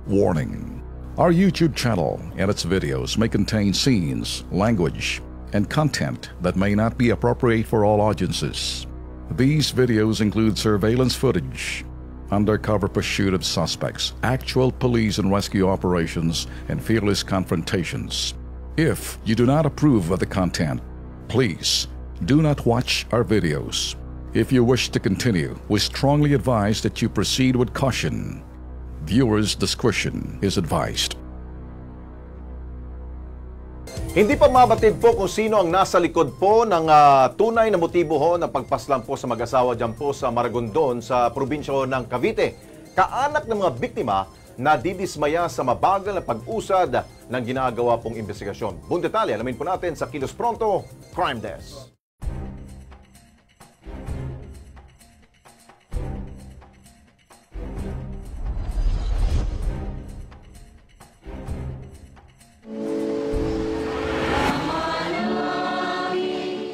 Warning: our YouTube channel and its videos may contain scenes, language, and content that may not be appropriate for all audiences. These videos include surveillance footage, undercover pursuit of suspects, actual police and rescue operations, and fearless confrontations. If you do not approve of the content, please do not watch our videos. If you wish to continue, we strongly advise that you proceed with caution. Viewers' discretion is advised. Hindi pa mabatid po kung sino ang nasa likod po ng tunay na motibo ho ng pagpaslang po sa mag-asawa dyan po sa Maragondon sa probinsya ng Cavite. Kaanak ng mga biktima na didismaya sa mabagal na pag-usad ng ginagawa pong investigasyon. Buong detalye, alamin po natin sa Kilos Pronto Crime Desk.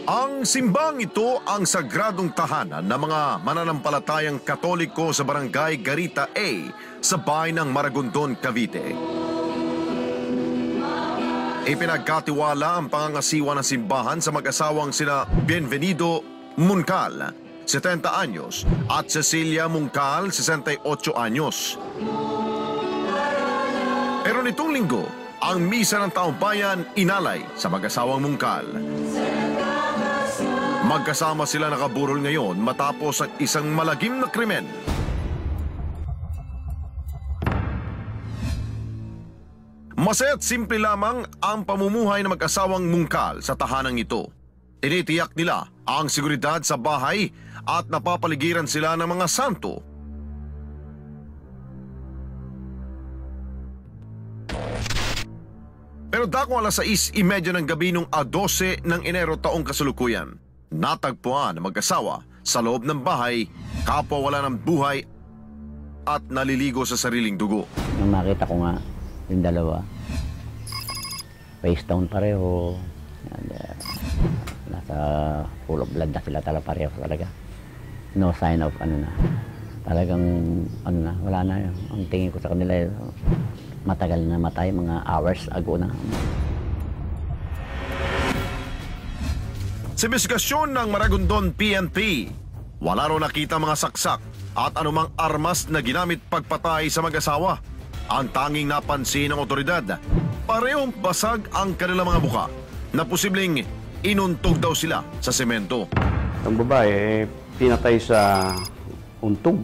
Ang simbang ito ang sagradong tahanan ng mga mananampalatayang Katoliko sa Barangay Garita A sa bayan ng Maragondon, Cavite. Ipinagkatiwala ang pangangasiwa ng simbahan sa mag-asawang sina Bienvenido Muncal, 70 anyos, at Cecilia Muncal, 68 anyos. Pero nitong linggo, ang misa ng taong bayan inalay sa mag-asawang Muncal. Magkasama sila nakaburol ngayon matapos ang isang malagim na krimen. Masaya't simple lamang ang pamumuhay ng mag-asawang Muncal sa tahanang ito. Tinitiyak nila ang seguridad sa bahay at napapaligiran sila ng mga santo. Pero dako alas 6:30 ng gabi nung 12 ng Enero taong kasalukuyan, natagpuan ang mag-asawa sa loob ng bahay, kapwa wala ng buhay at naliligo sa sariling dugo. Nung makita ko nga yung dalawa, face down pareho, nasa full of blood na sila pareho talaga. No sign of talagang wala na yun. Ang tingin ko sa kanila, matagal na matay, mga hours ago na. Sa investigasyon ng Maragondon PNP, wala raw nakita mga saksak at anumang armas na ginamit pagpatay sa mag-asawa. Ang tanging napansin ng otoridad, parehong basag ang kanilang mga buka na posibleng inuntog daw sila sa semento. Ang babae, pinatay sa untog.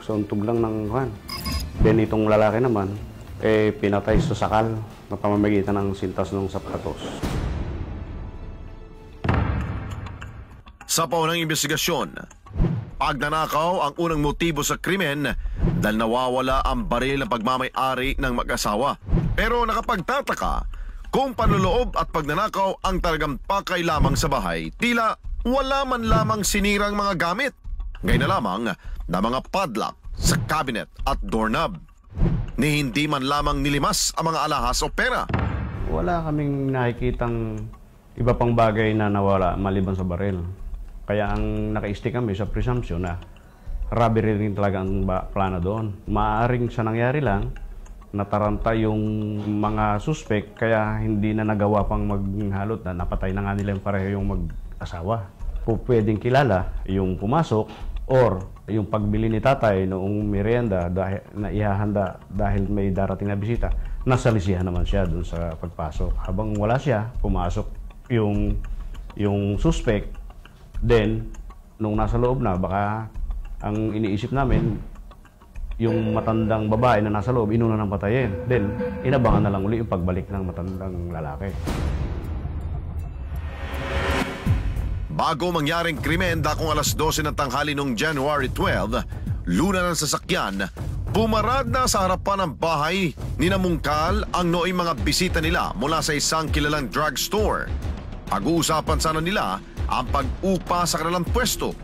Sa untog lang ng kan. Then itong lalaki naman, pinatay sa sakal na pamamagitan ng sintas ng sapatos. Sa paunang investigasyon, pagnanakaw ang unang motibo sa krimen dahil nawawala ang baril ng pagmamay-ari ng mag-asawa. Pero nakapagtataka kung panloloob at pagnanakaw ang talagang pakay lamang sa bahay, tila wala man lamang sinirang mga gamit. Ngayon na lamang na mga padlock sa cabinet at doorknob. Ni hindi man lamang nilimas ang mga alahas o pera. Wala kaming nakikitang iba pang bagay na nawala maliban sa baril. Kaya ang naka-stick kami sa presumption na robbery rin talaga ang plano doon. Maaaring sa nangyari lang, nataranta yung mga suspect kaya hindi na nagawa pang maghalot na napatay na nga nila yung pareho yung mag-asawa. Pwedeng kilala yung pumasok or yung pagbili ni tatay noong merienda dahil na ihahanda dahil may darating na bisita, nasalisihan naman siya doon sa pagpasok. Habang wala siya, pumasok yung suspect. Then, nung nasa loob na, baka ang iniisip namin, yung matandang babae na nasa loob, inuna ng patayin. Then, inabangan na lang uli yung pagbalik ng matandang lalaki. Bago mangyaring krimen, dakong alas 12 ng tanghali noong January 12, luna ng sasakyan, pumarad na sa harapan ng bahay ni Muncal ang nooy mga bisita nila mula sa isang kilalang drugstore. Pag-uusapan sana nila ang pag-upa sa kanilang pwesto.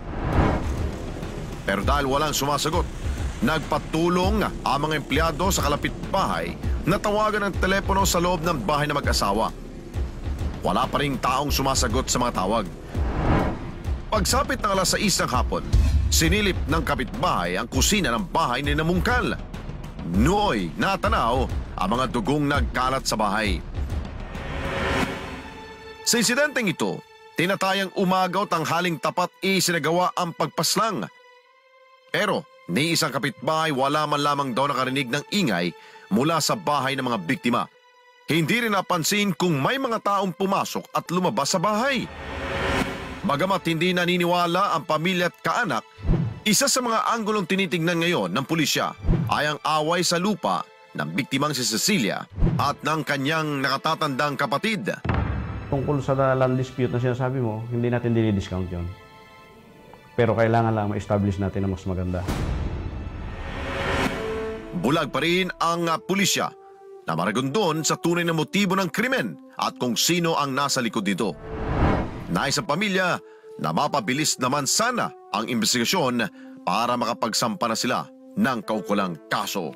Pero dahil walang sumasagot, nagpatulong ang mga empleyado sa kalapit bahay na tawagan ng telepono sa loob ng bahay na mag-asawa. Wala pa ring taong sumasagot sa mga tawag. Pagsapit ng alas 6 ng hapon, sinilip ng kapitbahay ang kusina ng bahay ni Muncal. Nooy natanaw ang mga dugong nagkalat sa bahay. Sa insidenteng ito, tinatayang umagaw tanghaling tapat isinagawa ang pagpaslang. Pero ni isang kapitbahay wala man lamang daw nakarinig ng ingay mula sa bahay ng mga biktima. Hindi rin napansin kung may mga taong pumasok at lumabas sa bahay. Bagamat hindi naniniwala ang pamilya at kaanak, isa sa mga anggulong tinitingnan ngayon ng pulisya ay ang away sa lupa ng biktimang si Cecilia at ng kanyang nakatatandang kapatid. Tungkol sa land dispute na sinasabi mo, hindi natin dinidiscount yun. Pero kailangan lang ma-establish natin na mas maganda. Bulag pa rin ang pulisya na maragondon sa tunay na motibo ng krimen at kung sino ang nasa likod nito. Nais ang pamilya na mapabilis naman sana ang investigasyon para makapagsampa na sila ng kaukulang kaso.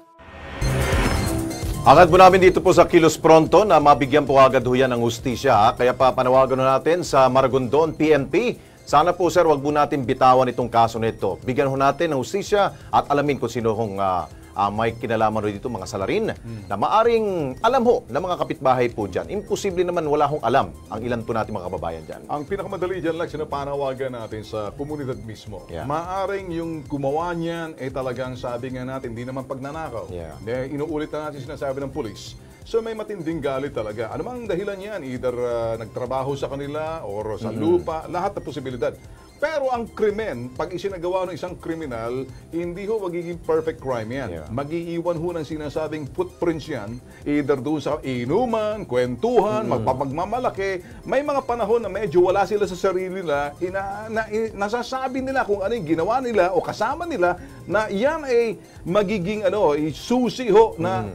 Agad po namin dito po sa Kilos Pronto na mabigyan po agad ho yan ng hustisya. Kaya panawagan na natin sa Maragondon PNP. Sana po sir, wag po natin bitawan itong kaso nito. Bigyan ho natin ng hustisya at alamin kung sino hong may kinalaman rin dito, mga salarin, na maaring alam ho ng mga kapitbahay po dyan. Imposible naman wala hong alam ang ilan po natin mga kababayan dyan. Ang pinakamadali dyan lang, sinapanawagan natin sa komunidad mismo. Yeah. Maaring yung gumawa niyan, talagang sabi nga natin, hindi naman pagnanakaw. Yeah. Inuulit na natin sinasabi ng pulis. So may matinding galit talaga. Ano mang dahilan yan? Either nagtrabaho sa kanila or sa lupa, lahat na posibilidad. Pero ang krimen, pag isinagawa ng isang kriminal, hindi ho magiging perfect crime yan. Yeah. Mag-iiwan ho ng sinasabing footprints yan, either doon sa inuman, kwentuhan, magpapagmamalaki. May mga panahon na medyo wala sila sa sarili nila, nasasabi nila kung ano yung ginawa nila o kasama nila, na yan ay magiging susi ho na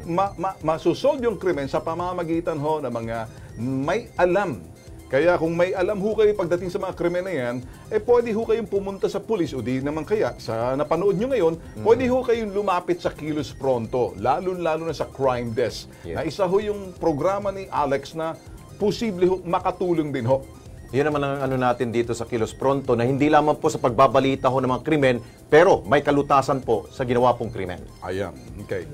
masusolve yung krimen sa pamamagitan ho ng mga may alam. Kaya kung may alam ho kayo pagdating sa mga krimen na yan, pwede ho kayong pumunta sa pulis o di naman kaya sa napanood nyo ngayon, pwede ho kayong lumapit sa Kilos Pronto, lalo na sa crime desk. Yeah. Na isa ho yung programa ni Alex na posible ho makatulong din ho. Yun naman ang natin dito sa Kilos Pronto na hindi lamang po sa pagbabalita ho ng mga krimen, pero may kalutasan po sa ginawa pong krimen. Ayan, okay.